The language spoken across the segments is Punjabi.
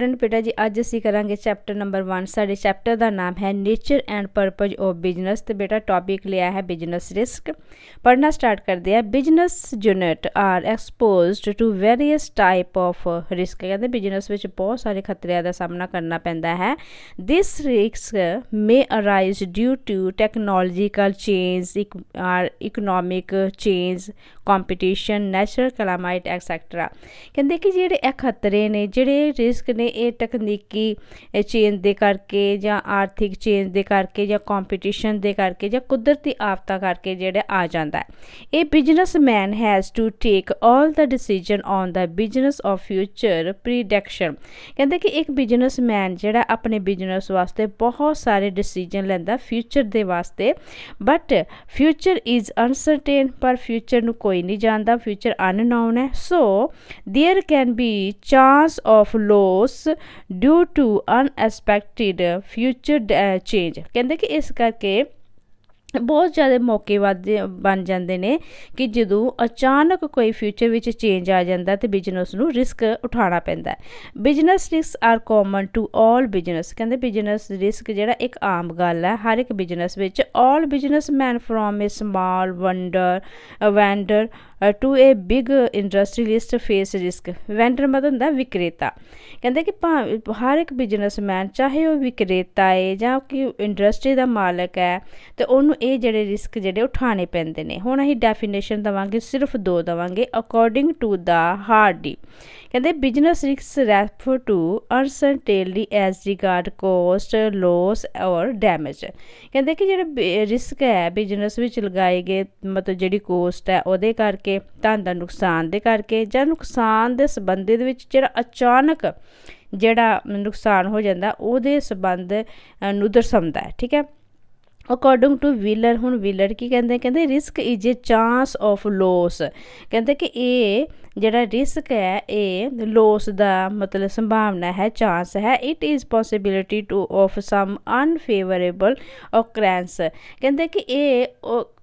स्टूडेंट बेटा जी अज असी करांगे चैप्टर नंबर 1। साडे चैप्टर का नाम है nature and purpose of business. तो बेटा टॉपिक लिया है बिजनेस रिस्क। पढ़ना स्टार्ट करते हैं। Business unit are exposed to various type of risk. कहते बिजनेस में बहुत सारे खतरिया का सामना करना पैंदा है। This risk may arise due to technological change, economic change, competition, natural climate etcetera. कहते कि जेडे खतरे ने, जेडे रिस्क ने, ये तकनीकी चेंज दे करके या आर्थिक चेंज दे करके या कॉम्पीटिशन दे करके या कुदरती आफतां करके जेडे आ जाता है। ये businessman has to take all the decision on the business of future prediction. कहते कि एक बिजनेसमैन जेड़ा अपने बिजनेस वास्ते बहुत सारे डिसीजन लैंदा फ्यूचर दे वास्ते, बट फ्यूचर इज़ अनसर्टेन। पर फ्यूचर नू कोई नहीं जानता, फ्यूचर अननोन है। So there can be chance of loss due to unexpected future change. कहते कि इस करके बहुत ज़्यादा मौके बन जाते हैं कि जो अचानक कोई फ्यूचर विच चेंज आ जाता तो बिजनेस नू रिस्क उठाना पैंदा है। Business risk are common to all business. कहते बिजनेस रिस्क जिहड़ा एक आम गल है हर एक बिजनेस विच। All businessman from a small vendor to a big industrialist face risk. Vendor मतलब होंदा विक्रेता। कहते कि हर एक बिजनेसमैन चाहे वह विक्रेता है या कि इंडस्ट्री का मालक है तो उन्होंने ये जेडे रिस्क जेडे उठाने पैंदे ने। हुण असीं डेफिनेशन देवांगे, सिर्फ 2 देवांगे। अकॉर्डिंग टू द हार्डी कहते business risk refer to uncertainly as regard cost, loss और डैमेज। कहते कि जेडे रिस्क है बिजनेस विच लगाए गए, मतलब जिहड़ी कॉस्ट है उहदे करके, धन दा नुकसान दे करके, जां नुकसान दे संबंधित विच जेहड़ा अचानक जेहड़ा नुकसान हो जाता उहदे संबंध नूं दर्शाउंदा है। ठीक है। अकॉर्डिंग टू व्हीलर, हुण व्हीलर की कहते risk is a chance of loss. कहते कि ये जेड़ा रिस्क है ये लॉस दा मतलब संभावना है, चांस है। It is possibility to of some unfavourable occurrence. कहते कि ये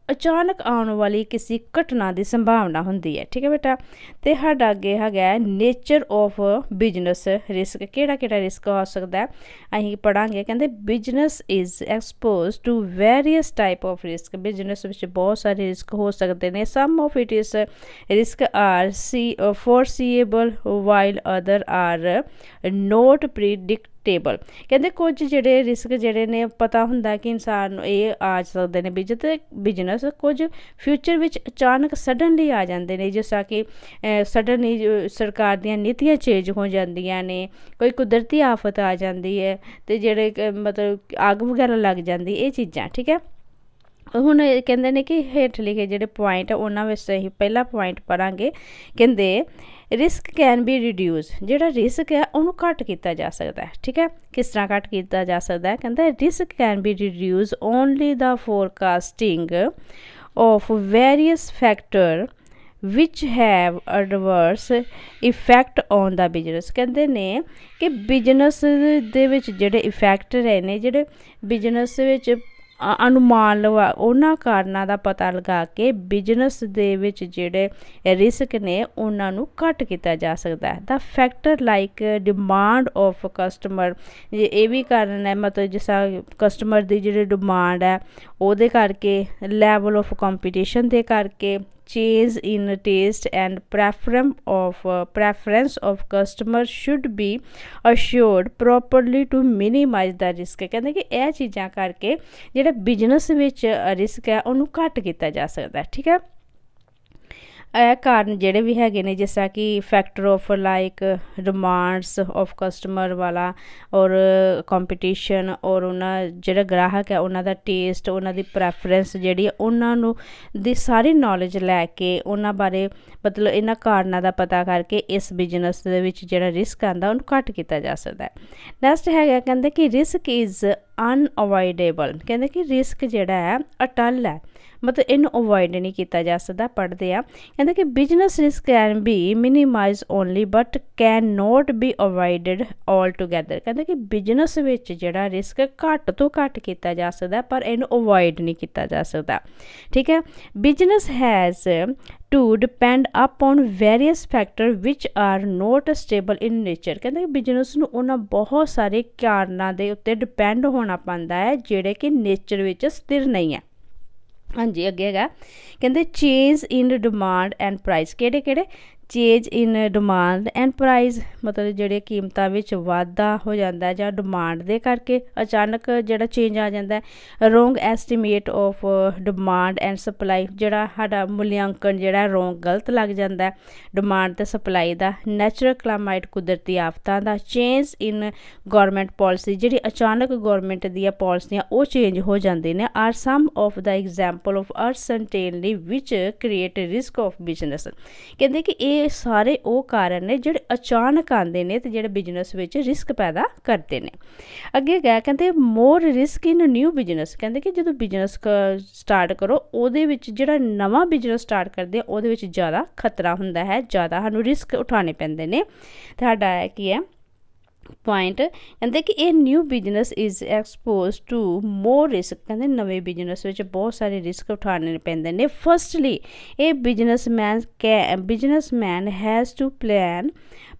अचानक आने वाली किसी घटना की संभावना होंदी है। ठीक है बेटा। तो साडा अगे है नेचर ऑफ बिजनेस रिस्क। केड़ा रिस्क हो सकता है असीं पढ़ांगे। कहते business is expose to various type of risk. Business विच बहुत सारे रिस्क हो सकते हैं। Some of it is risk are foreseeable while other are not predictable. कहते कुछ जेडे रिस्क जेडे ने पता हुंदा कि इंसान ये आ सकते हैं बिजनेस, कुछ फ्यूचर विच अचानक सडनली आ जाते हैं, जिस कि सडनली सरकार दियां नीतियां चेंज हो जांदियां ने, कोई कुदरती आफत आ जाती है तो जेडे मतलब अग वगैरह लग जाती, ये चीज़ां। ठीक है। हुण कहते हैं कि हेठ लिखे जोड़े पॉइंट है उन्होंने असीं पहला पॉइंट पढ़ांगे। कहते रिस्क कैन बी रिड्यूस। जोड़ा रिस्क है उन्होंने घट किया जा सकता है। ठीक है। किस तरह घट किया जा सकता है? कहते risk can be reduce only the forecasting of various factor which have adverse effect on the business. कहते ने कि बिजनेस दे विच जेडे इफैक्ट रहे ने, जेडे बिजनेस विच अनुमान लगा उन्हां कारणां दा पता लगा के बिजनेस दे विच जेडे रिस्क ने उन्हां नूं घट किया जा सकता है। The factor like demand of customer, ये भी कारण है, मतलब जिस कस्टमर की जी डिमांड है उहदे करके, लैवल ऑफ कंपीटिशन दे करके, change in taste and preference of customer should be assured properly to minimise the risk. कहते कि यह चीज़ां करके जिहड़ा बिजनेस विच रिस्क है उन्होंने घट किया जा सकता है। ठीक है। यह कारण जोड़े भी है ने, जिस कि factor of like demands of customer वाला और कंपीटिशन और जो ग्राहक है उन्होंने टेस्ट, उन्होंने प्रैफरेंस जी उन्होंने सारी नॉलेज लैके उन्होंने बारे मतलब इन्होंने कारणों का पता करके इस बिजनेस जो रिस्क आता उन्होंने घट किया जा सकता है। नैक्सट है कहते कि रिस्क इज़ अनअवॉइडेबल। कहते कि रिस्क जोड़ा है अटल है, मतलब इनू अवॉइड नहीं किया जा सकता। पढ़ते हैं। कहते कि business risk can B minimise only but can not be avoided all together. कहते कि बिजनेस विच जिहड़ा रिस्क घट तो घट किया जा सकता पर इनू अवॉइड नहीं किया जा सकता। ठीक है। Business has to depend upon various factors which are not stable in nature। ਕਹਿੰਦੇ ਬਿਜ਼ਨਸ ਨੂੰ ਉਹਨਾਂ ਬਹੁਤ ਸਾਰੇ ਕਾਰਨਾਂ ਦੇ ਉੱਤੇ ਡਿਪੈਂਡ ਹੋਣਾ ਪੈਂਦਾ ਹੈ ਜਿਹੜੇ ਕਿ ਨੇਚਰ ਵਿੱਚ ਸਥਿਰ ਨਹੀਂ ਹੈ। ਹਾਂਜੀ ਅੱਗੇ ਹੈਗਾ ਕਹਿੰਦੇ change in demand and price. ਕਿਹੜੇ ਕਿਹੜੇ? Change in demand and price ਮਤਲਬ ਜਿਹੜੇ ਕੀਮਤਾਂ ਵਿੱਚ ਵਾਧਾ ਹੋ ਜਾਂਦਾ ਜਾਂ ਡਿਮਾਂਡ ਦੇ ਕਰਕੇ ਅਚਾਨਕ ਜਿਹੜਾ ਚੇਂਜ ਆ ਜਾਂਦਾ ਹੈ। Wrong estimate of demand and supply, ਜਿਹੜਾ ਸਾਡਾ ਮੁਲਾਂਕਣ ਜਿਹੜਾ ਰੋਂਗ ਗਲਤ ਲੱਗ ਜਾਂਦਾ ਡਿਮਾਂਡ ਅਤੇ ਸਪਲਾਈ ਦਾ। ਨੈਚੁਰਲ ਕਲਾਈਮੇਟ, ਕੁਦਰਤੀ ਆਫਤਾਂ ਦਾ। ਚੇਂਜ ਇਨ ਗੌਰਮੈਂਟ ਪੋਲਿਸੀ, ਜਿਹੜੀ ਅਚਾਨਕ ਗੌਰਮੈਂਟ ਦੀਆਂ ਪਾਲਿਸੀਆਂ ਉਹ ਚੇਂਜ ਹੋ ਜਾਂਦੇ ਨੇ। Are some of the example of uncertainty which create risk of business. ਕਹਿੰਦੇ ਕਿ ਇਹ ਸਾਰੇ ਉਹ ਕਾਰਨ ਨੇ ਜਿਹੜੇ ਅਚਾਨਕ ਆਉਂਦੇ ਨੇ ਤੇ ਜਿਹੜੇ ਬਿਜ਼ਨਸ ਵਿੱਚ ਰਿਸਕ ਪੈਦਾ ਕਰਦੇ ਨੇ। ਅੱਗੇ ਗਿਆ ਕਹਿੰਦੇ ਮੋਰ ਰਿਸਕ ਇਨ ਨਿਊ ਬਿਜ਼ਨਸ। ਕਹਿੰਦੇ ਕਿ ਜਦੋਂ ਬਿਜ਼ਨਸ ਸਟਾਰਟ ਕਰੋ ਉਹਦੇ ਵਿੱਚ ਜਿਹੜਾ ਨਵਾਂ ਬਿਜ਼ਨਸ ਸਟਾਰਟ ਕਰਦੇ ਆ ਉਹਦੇ ਵਿੱਚ ਜ਼ਿਆਦਾ ਖਤਰਾ ਹੁੰਦਾ ਹੈ, ਜ਼ਿਆਦਾ ਸਾਨੂੰ ਰਿਸਕ ਉਠਾਉਣੇ ਪੈਂਦੇ ਨੇ। ਤੁਹਾਡਾ ਕੀ ਹੈ ਪੁਆਇੰਟ? ਕਹਿੰਦੇ ਕਿ ਇਹ new business is expose to more risk. ਕਹਿੰਦੇ ਨਵੇਂ ਬਿਜ਼ਨਸ ਵਿੱਚ ਬਹੁਤ ਸਾਰੇ ਰਿਸਕ ਉਠਾਉਣੇ ਪੈਂਦੇ ਨੇ। ਫਸਟਲੀ ਇਹ businessman has to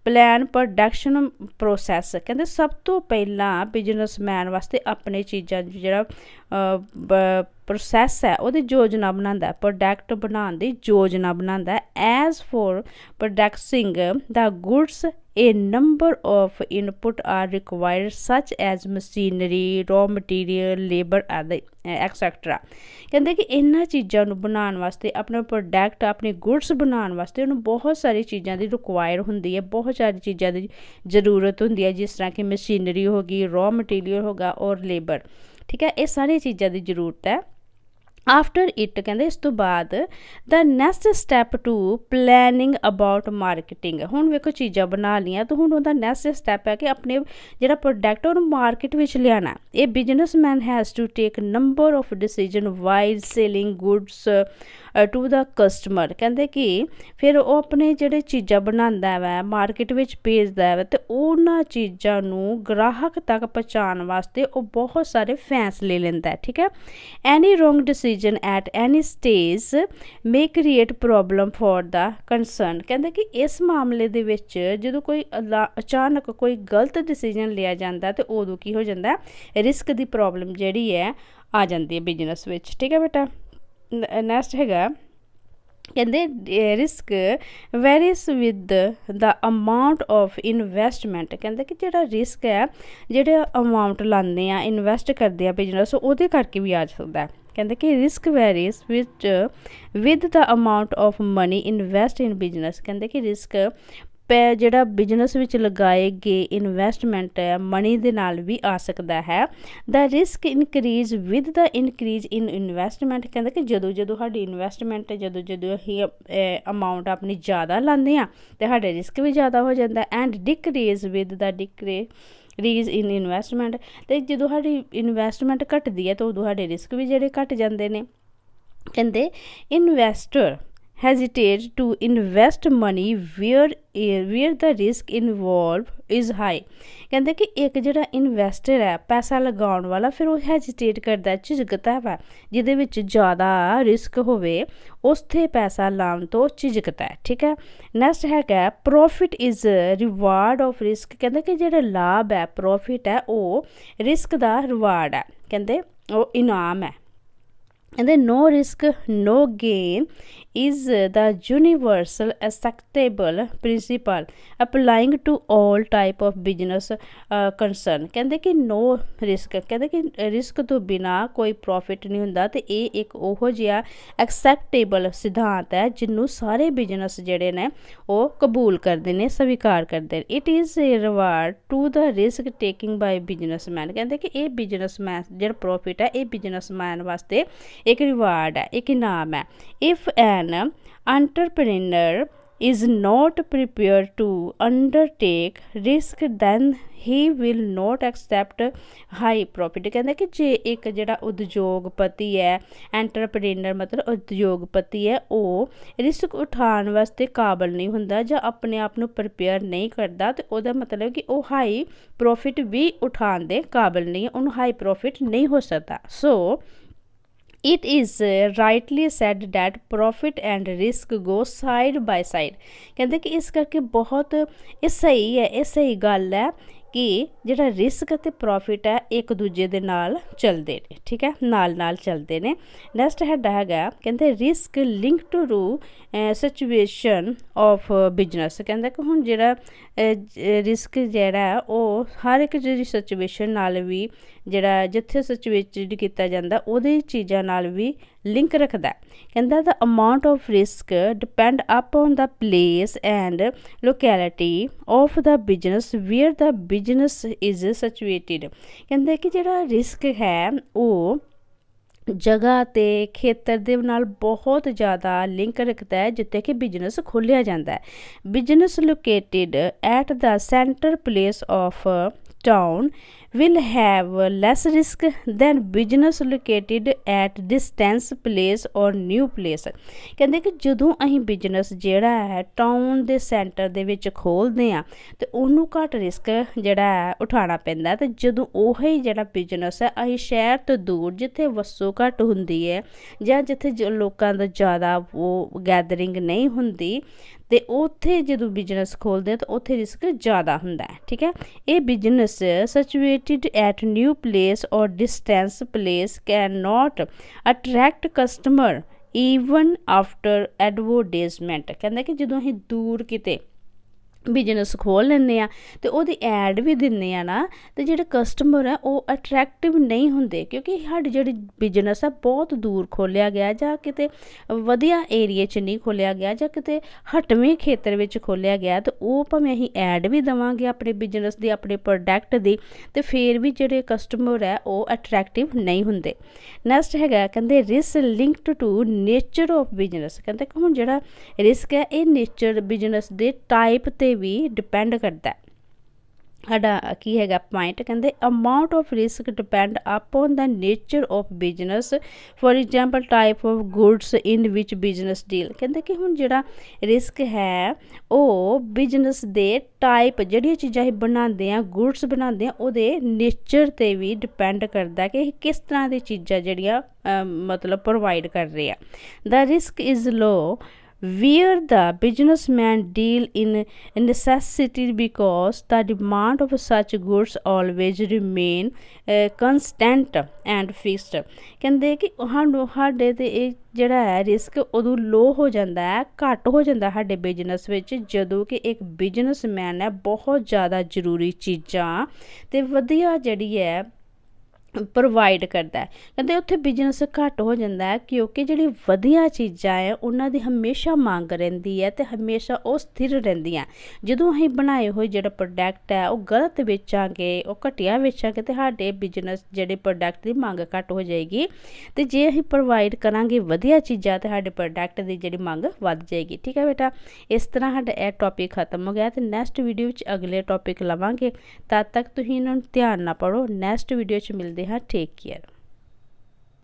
plan production process. ਕਹਿੰਦੇ ਸਭ ਤੋਂ ਪਹਿਲਾਂ ਬਿਜ਼ਨਸਮੈਨ ਵਾਸਤੇ ਆਪਣੇ ਚੀਜ਼ਾਂ ਜਿਹੜਾ ਪ੍ਰੋਸੈਸ ਹੈ ਉਹਦੀ ਯੋਜਨਾ ਬਣਾਉਂਦਾ, ਪ੍ਰੋਡਕਟ ਬਣਾਉਣ ਦੀ ਯੋਜਨਾ ਬਣਾਉਂਦਾ। As for producting the goods a number of input are required such as machinery, raw material, labor etc। ਕਹਿੰਦੇ ਕਿ ਇਹਨਾਂ ਚੀਜ਼ਾਂ ਨੂੰ ਬਣਾਉਣ ਵਾਸਤੇ ਆਪਣਾ ਪ੍ਰੋਡਕਟ ਆਪਣੇ ਗੁਡਸ ਬਣਾਉਣ ਵਾਸਤੇ ਉਹਨੂੰ ਬਹੁਤ ਸਾਰੀ ਚੀਜ਼ਾਂ ਦੀ ਰਿਕੁਆਇਰ ਹੁੰਦੀ ਹੈ, ਬਹੁਤ ਸਾਰੀ ਚੀਜ਼ਾਂ ਦੀ ਜ਼ਰੂਰਤ ਹੁੰਦੀ ਹੈ ਜਿਸ ਤਰ੍ਹਾਂ ਕਿ ਮਸ਼ੀਨਰੀ ਹੋ ਗਈ, ਰॉ ਮਟੀਰੀਅਲ ਹੋਗਾ ਔਰ ਲੇਬਰ। ਠੀਕ ਹੈ, ਇਹ ਸਾਰੀਆਂ ਚੀਜ਼ਾਂ ਦੀ ਜ਼ਰੂਰਤ ਹੈ। ਆਫਟਰ ਇਟ ਕਹਿੰਦੇ ਇਸ ਤੋਂ ਬਾਅਦ ਦਾ next step to planning about marketing. ਹੁਣ ਵੇਖੋ ਚੀਜ਼ਾਂ ਬਣਾ ਲਈਆਂ ਤਾਂ ਹੁਣ ਉਹਦਾ ਨੈਕਸਟ ਸਟੈਪ ਹੈ ਕਿ ਆਪਣੇ ਜਿਹੜਾ ਪ੍ਰੋਡਕਟ ਉਹਨੂੰ ਮਾਰਕੀਟ ਵਿੱਚ ਲਿਆਉਣਾ। ਇਹ businessman has to take number of decision while selling goods to the customer. ਕਹਿੰਦੇ ਕਿ ਫਿਰ ਉਹ ਆਪਣੇ ਜਿਹੜੇ ਚੀਜ਼ਾਂ ਬਣਾਉਂਦਾ ਵਾ ਮਾਰਕੀਟ ਵਿੱਚ ਭੇਜਦਾ ਵਾ ਅਤੇ ਉਹਨਾਂ ਚੀਜ਼ਾਂ ਨੂੰ ਗ੍ਰਾਹਕ ਤੱਕ ਪਹੁੰਚਾਉਣ ਵਾਸਤੇ ਉਹ ਬਹੁਤ ਸਾਰੇ ਫੈਸਲੇ ਲੈਂਦਾ। ਠੀਕ ਹੈ, any wrong decision at any stage may create problem for the concern. ਕਹਿੰਦੇ ਕਿ ਇਸ ਮਾਮਲੇ ਦੇ ਵਿੱਚ ਜਦੋਂ ਕੋਈ ਅਚਾਨਕ ਕੋਈ ਗਲਤ ਡਿਸੀਜਨ ਲਿਆ ਜਾਂਦਾ ਅਤੇ ਉਦੋਂ ਕੀ ਹੋ ਜਾਂਦਾ, ਰਿਸਕ ਦੀ ਪ੍ਰੋਬਲਮ ਜਿਹੜੀ ਹੈ ਆ ਜਾਂਦੀ ਹੈ ਬਿਜ਼ਨਸ ਵਿੱਚ। ਠੀਕ ਹੈ ਬੇਟਾ, ਨੈਕਸਟ ਹੈਗਾ ਕਹਿੰਦੇ risk varies with the amount of investment. ਕਹਿੰਦੇ ਕਿ ਜਿਹੜਾ ਰਿਸਕ ਹੈ ਜਿਹੜੇ ਅਮਾਊਂਟ ਲਾਉਂਦੇ ਆ ਇਨਵੈਸਟ ਕਰਦੇ ਆ ਬਿਜ਼ਨਸ ਉਹਦੇ ਕਰਕੇ ਵੀ ਆ ਸਕਦਾ। ਕਹਿੰਦੇ ਕਿ risk varies with the amount of money invest in business. ਕਹਿੰਦੇ ਕਿ ਰਿਸਕ ਜਿਹੜਾ ਬਿਜ਼ਨਸ ਵਿੱਚ ਲਗਾਏ ਗਏ ਇਨਵੈਸਟਮੈਂਟ ਹੈ ਮਨੀ ਦੇ ਨਾਲ ਵੀ ਆ ਸਕਦਾ ਹੈ। The risk increase with the increase in investment. ਕਹਿੰਦੇ ਕਿ ਜਦੋਂ ਸਾਡੀ ਇਨਵੈਸਟਮੈਂਟ ਜਦੋਂ ਅਸੀਂ ਅਮਾਊਂਟ ਆਪਣੀ ਜ਼ਿਆਦਾ ਲਾਉਂਦੇ ਹਾਂ ਅਤੇ ਸਾਡੇ ਰਿਸਕ ਵੀ ਜ਼ਿਆਦਾ ਹੋ ਜਾਂਦਾ। And decrease with the rise in investment. ਅਤੇ ਜਦੋਂ ਸਾਡੀ ਇਨਵੈਸਟਮੈਂਟ ਘਟਦੀ ਹੈ ਤਾਂ ਉਦੋਂ ਸਾਡੇ ਰਿਸਕ ਵੀ ਜਿਹੜੇ ਘਟ ਜਾਂਦੇ ਨੇ। ਕਹਿੰਦੇ investor hesitate to invest money where the risk involved is high। ਕਹਿੰਦੇ ਕਿ ਇੱਕ ਜਿਹੜਾ ਇਨਵੈਸਟਰ ਹੈ ਪੈਸਾ ਲਗਾਉਣ ਵਾਲਾ ਫਿਰ ਉਹ ਹੈਜੀਟੇਟ ਕਰਦਾ, ਝਿਜਕਦਾ ਵਾ ਜਿਹਦੇ ਵਿੱਚ ਜ਼ਿਆਦਾ ਰਿਸਕ ਹੋਵੇ ਉੱਥੇ ਪੈਸਾ ਲਾਉਣ ਤੋਂ ਝਿਜਕਦਾ। ਠੀਕ ਹੈ, ਨੈਕਸਟ ਹੈਗਾ profit is reward of risk. ਕਹਿੰਦੇ ਕਿ ਜਿਹੜਾ ਲਾਭ ਹੈ ਪ੍ਰੋਫਿਟ ਹੈ ਉਹ ਰਿਸਕ ਦਾ ਰਿਵਾਰਡ ਹੈ, ਕਹਿੰਦੇ ਉਹ ਇਨਾਮ ਹੈ। ਕਹਿੰਦੇ no risk no gain is the universal acceptable principle applying to all type of business concern. ਕਹਿੰਦੇ ਕਿ ਨੋ ਰਿਸਕ, ਕਹਿੰਦੇ ਕਿ ਰਿਸਕ ਤੋਂ ਬਿਨਾਂ ਕੋਈ ਪ੍ਰੋਫਿਟ ਨਹੀਂ ਹੁੰਦਾ ਅਤੇ ਇਹ ਇੱਕ ਉਹੋ ਜਿਹਾ ਐਕਸੈਪਟੇਬਲ ਸਿਧਾਂਤ ਹੈ ਜਿਹਨੂੰ ਸਾਰੇ ਬਿਜ਼ਨਸ ਜਿਹੜੇ ਨੇ ਉਹ ਕਬੂਲ ਕਰਦੇ ਨੇ, ਸਵੀਕਾਰ ਕਰਦੇ ਨੇ। It is a reward to the risk taking by businessman. ਕਹਿੰਦੇ ਕਿ ਇਹ ਬਿਜ਼ਨਸਮੈਨ ਜਿਹੜਾ ਪ੍ਰੋਫਿਟ ਹੈ ਇਹ ਬਿਜ਼ਨਸਮੈਨ ਵਾਸਤੇ ਇੱਕ ਰਿਵਾਰਡ ਹੈ, ਇੱਕ ਇਨਾਮ ਹੈ। If N entrepreneur is not prepared to undertake risk then he will not accept high profit। ਕਹਿੰਦੇ ਕਿ ਜੇ ਇੱਕ ਜਿਹੜਾ ਉਦਯੋਗਪਤੀ ਹੈ ਐਂਟਰਪ੍ਰੇਨਰ ਮਤਲਬ ਉਦਯੋਗਪਤੀ ਹੈ ਉਹ ਰਿਸਕ ਉਠਾਉਣ ਵਾਸਤੇ ਕਾਬਲ ਨਹੀਂ ਹੁੰਦਾ ਜਾਂ ਆਪਣੇ ਆਪ ਨੂੰ ਪ੍ਰਪੇਅਰ ਨਹੀਂ ਕਰਦਾ ਅਤੇ ਉਹਦਾ ਮਤਲਬ ਕਿ ਉਹ ਹਾਈ ਪ੍ਰੋਫਿਟ ਵੀ ਉਠਾਉਣ ਦੇ ਕਾਬਲ ਨਹੀਂ ਹੈ, ਉਹਨੂੰ ਹਾਈ ਪ੍ਰੋਫਿਟ ਨਹੀਂ ਹੋ ਸਕਦਾ। ਸੋ It is rightly said that profit and risk go side by side। कहते कि इस करके बहुत ये सही है, ये सही गल है कि ਜਿਹੜਾ ਰਿਸਕ ਅਤੇ ਪ੍ਰੋਫਿਟ ਹੈ ਇੱਕ ਦੂਜੇ ਦੇ ਨਾਲ ਚੱਲਦੇ ਨੇ, ਠੀਕ ਹੈ, ਨਾਲ ਨਾਲ ਚੱਲਦੇ ਨੇ। ਨੈਕਸਟ ਹੈਗਾ ਕਹਿੰਦੇ risk link to situation of business. ਕਹਿੰਦਾ ਕਿ ਹੁਣ ਜਿਹੜਾ ਰਿਸਕ ਜਿਹੜਾ ਉਹ ਹਰ ਇੱਕ ਜਿਹੜੀ ਸਿਚੁਏਸ਼ਨ ਨਾਲ ਵੀ ਜਿਹੜਾ ਜਿੱਥੇ ਸਿਚੁਏਟਡ ਕੀਤਾ ਜਾਂਦਾ ਉਹਦੀ ਚੀਜ਼ਾਂ ਨਾਲ ਵੀ ਲਿੰਕ ਰੱਖਦਾ। ਕਹਿੰਦਾ the amount of risk depend upon the place and locality of the business where the business is situated. ਕਹਿੰਦੇ ਕਿ ਜਿਹੜਾ ਰਿਸਕ ਹੈ ਉਹ ਜਗ੍ਹਾ ਅਤੇ ਖੇਤਰ ਦੇ ਨਾਲ ਬਹੁਤ ਜ਼ਿਆਦਾ ਲਿੰਕ ਰੱਖਦਾ ਹੈ ਜਿੱਥੇ ਕਿ ਬਿਜ਼ਨਸ ਖੋਲ੍ਹਿਆ ਜਾਂਦਾ ਹੈ। Business located at the centre place of town will have less risk than business located at distance place or new place। ਕਹਿੰਦੇ ਕਿ ਜਦੋਂ ਅਸੀਂ ਬਿਜ਼ਨਸ ਜਿਹੜਾ ਹੈ ਟਾਊਨ ਦੇ ਸੈਂਟਰ ਦੇ ਵਿੱਚ ਖੋਲ੍ਹਦੇ ਹਾਂ ਤੇ ਉਹਨੂੰ ਘੱਟ ਰਿਸਕ ਜਿਹੜਾ ਹੈ ਉਠਾਉਣਾ ਪੈਂਦਾ, ਤੇ ਜਦੋਂ ਉਹੀ ਜਿਹੜਾ ਬਿਜ਼ਨਸ ਹੈ ਅਸੀਂ ਸ਼ਹਿਰ ਤੋਂ ਦੂਰ ਜਿੱਥੇ ਵਸੋਂ ਘੱਟ ਹੁੰਦੀ ਹੈ ਜਾਂ ਜਿੱਥੇ ਲੋਕਾਂ ਦਾ ਜ਼ਿਆਦਾ ਉਹ ਗੈਦਰਿੰਗ ਨਹੀਂ ਹੁੰਦੀ ਤੇ ਉੱਥੇ ਜਦੋਂ ਬਿਜ਼ਨਸ ਖੋਲ੍ਹਦੇ ਤਾਂ ਉੱਥੇ ਰਿਸਕ ਜ਼ਿਆਦਾ ਹੁੰਦਾ ਹੈ, ਠੀਕ ਹੈ। ਇਹ business situated at new place or distance place can not attract customer even after advertisement. ਕਹਿੰਦਾ ਕਿ ਜਦੋਂ ਅਸੀਂ ਦੂਰ ਕਿਤੇ ਬਿਜ਼ਨਸ ਖੋਲ੍ਹ ਲੈਂਦੇ ਹਾਂ ਅਤੇ ਉਹਦੀ ਐਡ ਵੀ ਦਿੰਦੇ ਹਾਂ ਨਾ, ਅਤੇ ਜਿਹੜੇ ਕਸਟਮਰ ਹੈ ਉਹ ਅਟਰੈਕਟਿਵ ਨਹੀਂ ਹੁੰਦੇ ਕਿਉਂਕਿ ਸਾਡੀ ਜਿਹੜੀ ਬਿਜ਼ਨਸ ਹੈ ਬਹੁਤ ਦੂਰ ਖੋਲ੍ਹਿਆ ਗਿਆ ਜਾਂ ਕਿਤੇ ਵਧੀਆ ਏਰੀਏ 'ਚ ਨਹੀਂ ਖੋਲ੍ਹਿਆ ਗਿਆ ਜਾਂ ਕਿਤੇ ਹਟਵੇਂ ਖੇਤਰ ਵਿੱਚ ਖੋਲ੍ਹਿਆ ਗਿਆ, ਅਤੇ ਉਹ ਭਾਵੇਂ ਅਸੀਂ ਐਡ ਵੀ ਦੇਵਾਂਗੇ ਆਪਣੇ ਬਿਜ਼ਨਸ ਦੀ ਆਪਣੇ ਪ੍ਰੋਡਕਟ ਦੀ, ਅਤੇ ਫਿਰ ਵੀ ਜਿਹੜੇ ਕਸਟਮਰ ਹੈ ਉਹ ਅਟਰੈਕਟਿਵ ਨਹੀਂ ਹੁੰਦੇ। ਨੈਕਸਟ ਹੈਗਾ ਕਹਿੰਦੇ risk linked to nature of business. ਕਹਿੰਦੇ ਕਿ ਹੁਣ ਜਿਹੜਾ ਰਿਸਕ ਹੈ ਇਹ ਨੇਚਰ ਬਿਜ਼ਨਸ ਦੇ ਟਾਈਪ 'ਤੇ ਵੀ ਡਿਪੈਂਡ ਕਰਦਾ। ਸਾਡਾ ਕੀ ਹੈਗਾ ਪੁਆਇੰਟ, ਕਹਿੰਦੇ amount of risk depend upon the nature of business, for example type of goods in which business deal. ਕਹਿੰਦੇ ਕਿ ਹੁਣ ਜਿਹੜਾ ਰਿਸਕ ਹੈ ਉਹ ਬਿਜ਼ਨਸ ਦੇ ਟਾਈਪ ਜਿਹੜੀਆਂ ਚੀਜ਼ਾਂ ਅਸੀਂ ਬਣਾਉਂਦੇ ਹਾਂ ਗੁਡਸ ਬਣਾਉਂਦੇ ਹਾਂ ਉਹਦੇ ਨੇਚਰ 'ਤੇ ਵੀ ਡਿਪੈਂਡ ਕਰਦਾ ਕਿ ਅਸੀਂ ਕਿਸ ਤਰ੍ਹਾਂ ਦੀ ਚੀਜ਼ਾਂ ਜਿਹੜੀਆਂ ਮਤਲਬ ਪ੍ਰੋਵਾਈਡ ਕਰ ਰਹੇ ਆ। The risk is low where the businessman deal in necessity because the demand of such goods always remain constant and fixed। ਕਹਿੰਦੇ ਕਿ ਸਾਡੇ ਤੇ ਇਹ ਜਿਹੜਾ ਹੈ ਰਿਸਕ ਉਦੋਂ ਲੋ ਹੋ ਜਾਂਦਾ ਹੈ, ਘੱਟ ਹੋ ਜਾਂਦਾ ਸਾਡੇ ਬਿਜ਼ਨਸ ਵਿੱਚ ਜਦੋਂ ਕਿ ਇੱਕ ਬਿਜ਼ਨਸਮੈਨ ਹੈ ਬਹੁਤ ਜ਼ਿਆਦਾ ਜ਼ਰੂਰੀ ਚੀਜ਼ਾਂ ਅਤੇ ਵਧੀਆ ਜਿਹੜੀ ਹੈ ਪ੍ਰੋਵਾਈਡ ਕਰਦਾ। ਕਹਿੰਦੇ ਉੱਥੇ ਬਿਜ਼ਨਸ ਘੱਟ ਹੋ ਜਾਂਦਾ ਹੈ ਕਿਉਂਕਿ ਜਿਹੜੀ ਵਧੀਆ ਚੀਜ਼ਾਂ ਹੈ ਉਹਨਾਂ ਦੀ ਹਮੇਸ਼ਾ ਮੰਗ ਰਹਿੰਦੀ ਹੈ ਅਤੇ ਹਮੇਸ਼ਾ ਉਹ ਸਥਿਰ ਰਹਿੰਦੀਆਂ। ਜਦੋਂ ਅਸੀਂ ਬਣਾਏ ਹੋਏ ਜਿਹੜਾ ਪ੍ਰੋਡਕਟ ਹੈ ਉਹ ਗਲਤ ਵੇਚਾਂਗੇ, ਉਹ ਘਟੀਆ ਵੇਚਾਂਗੇ ਅਤੇ ਸਾਡੇ ਬਿਜ਼ਨਸ ਜਿਹੜੇ ਪ੍ਰੋਡਕਟ ਦੀ ਮੰਗ ਘੱਟ ਹੋ ਜਾਏਗੀ, ਅਤੇ ਜੇ ਅਸੀਂ ਪ੍ਰੋਵਾਈਡ ਕਰਾਂਗੇ ਵਧੀਆ ਚੀਜ਼ਾਂ ਤਾਂ ਸਾਡੇ ਪ੍ਰੋਡਕਟ ਦੀ ਜਿਹੜੀ ਮੰਗ ਵੱਧ ਜਾਏਗੀ। ਠੀਕ ਹੈ ਬੇਟਾ, ਇਸ ਤਰ੍ਹਾਂ ਸਾਡਾ ਇਹ ਟੌਪਿਕ ਖਤਮ ਹੋ ਗਿਆ ਅਤੇ ਨੈਕਸਟ ਵੀਡੀਓ ਵਿੱਚ ਅਗਲੇ ਟੌਪਿਕ ਲਵਾਂਗੇ। ਤਦ ਤੱਕ ਤੁਸੀਂ ਇਹਨਾਂ ਨੂੰ ਧਿਆਨ ਨਾਲ ਪੜ੍ਹੋ। ਨੈਕਸਟ ਵੀਡੀਓ 'ਚ ਮਿਲਦੇ ਹਾਂ। Take care.